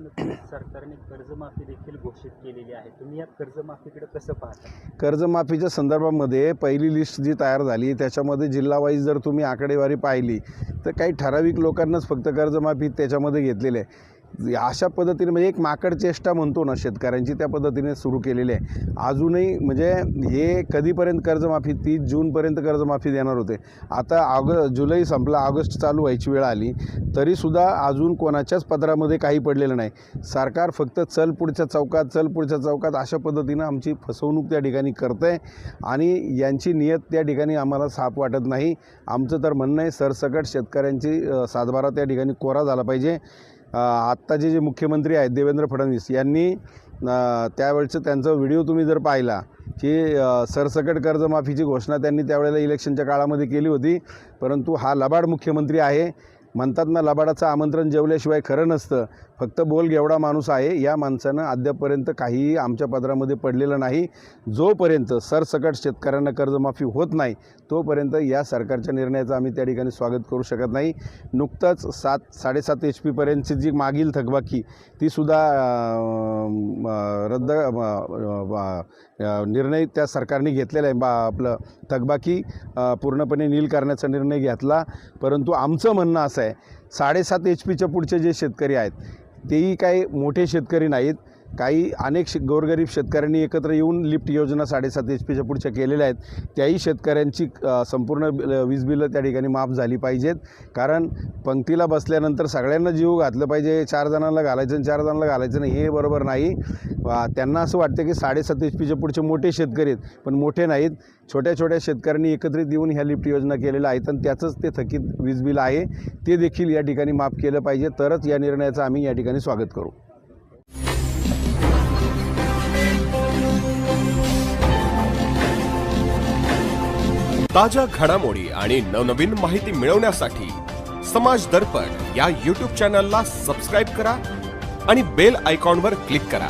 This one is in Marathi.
सरकारने कर्जमाफी देखील घोषित केलेली आहे. तुम्ही या कर्जमाफीकडे कसं पाहता? कर्जमाफीच्या संदर्भामध्ये पहिली लिस्ट जी तयार झाली त्याच्यामध्ये जिल्हा वाईज जर तुम्ही आकडेवारी पाहिली तर काही ठराविक लोकांनाच फक्त कर्जमाफी त्याच्यामध्ये घेतलेली आहे. अशा पद्धतीने म्हणजे एक माकड चेष्टा म्हणतो ना शेतकऱ्यांची, त्या पद्धतीने सुरू केलेली आहे. अजूनही म्हणजे हे कधीपर्यंत कर्जमाफी, 30 जूनपर्यंत कर्जमाफी देणार होते. आता जुलै संपला, ऑगस्ट चालू व्हायची वेळ आली तरीसुद्धा अजून कोणाच्याच पत्रामध्ये काही पडलेलं नाही. सरकार फक्त चल पुढच्या चौकात अशा पद्धतीनं आमची फसवणूक त्या ठिकाणी करतं आहे आणि यांची नियत त्या ठिकाणी आम्हाला साफ वाटत नाही. आमचं तर म्हणणं आहे सरसकट शेतकऱ्यांची सातबारा त्या ठिकाणी कोरा झाला पाहिजे. आत्ताचे जे मुख्यमंत्री आहेत देवेंद्र फडणवीस यांनी त्यावेळचं त्यांचा व्हिडिओ तुम्ही जर पाहिला की सरसकट कर्जमाफीची घोषणा त्यांनी त्यावेळेला इलेक्शनच्या काळामध्ये केली होती. परंतु हा लबाड मुख्यमंत्री आहे. म्हणतात ना, लबाडाचं आमंत्रण जेवल्याशिवाय खरं नसतं. फक्त बोल घेवडा माणूस आहे. या माणसानं अद्यापपर्यंत काहीही आमच्या पदरामध्ये पडलेलं नाही. जोपर्यंत सरसकट शेतकऱ्यांना कर्जमाफी होत नाही तोपर्यंत या सरकारच्या निर्णयाचं आम्ही त्या ठिकाणी स्वागत करू शकत नाही. नुकतंच 7.5 HP पर्यंतची जी मागील थकबाकी तीसुद्धा रद्द निर्णय त्या सरकारने घेतलेला आहे. आपलं थकबाकी पूर्णपणे नील करण्याचा निर्णय घेतला. परंतु आमचं म्हणणं असं आहे, 7.5 HPच्या पुढचे जे शेतकरी आहेत तेही काही मोठे शेतकरी नाहीत. काही अनेक गोरगरीब शेतकऱ्यांनी एकत्र येऊन लिफ्ट योजना 7.5 HPच्या पुढच्या केलेल्या आहेत. त्याही शेतकऱ्यांची संपूर्ण वीज बिलं त्या ठिकाणी माफ झाली पाहिजेत. कारण पंक्तीला बसल्यानंतर सगळ्यांना जीव घातलं पाहिजे, 4 जणांना घालायचं आणि 4 जणांना घालायचं नाही, हे बरोबर नाही. त्यांना असं वाटतं की 7.5 HPच्या पुढचे मोठे शेतकरी आहेत, पण मोठे नाहीत. छोट्या छोट्या शेतकऱ्यांनी एकत्रित येऊन ह्या लिफ्ट योजना केलेल्या आहेत आणि त्याचंच ते थकीत वीज बिल आहे ते देखील या ठिकाणी माफ केलं पाहिजे. तरच या निर्णयाचं आम्ही या ठिकाणी स्वागत करू. ताज्या घडामोडी आणि नवनवीन माहिती मिळवण्यासाठी समाज दर्पण या YouTube चॅनलला सबस्क्राइब करा आणि बेल आयकॉनवर क्लिक करा.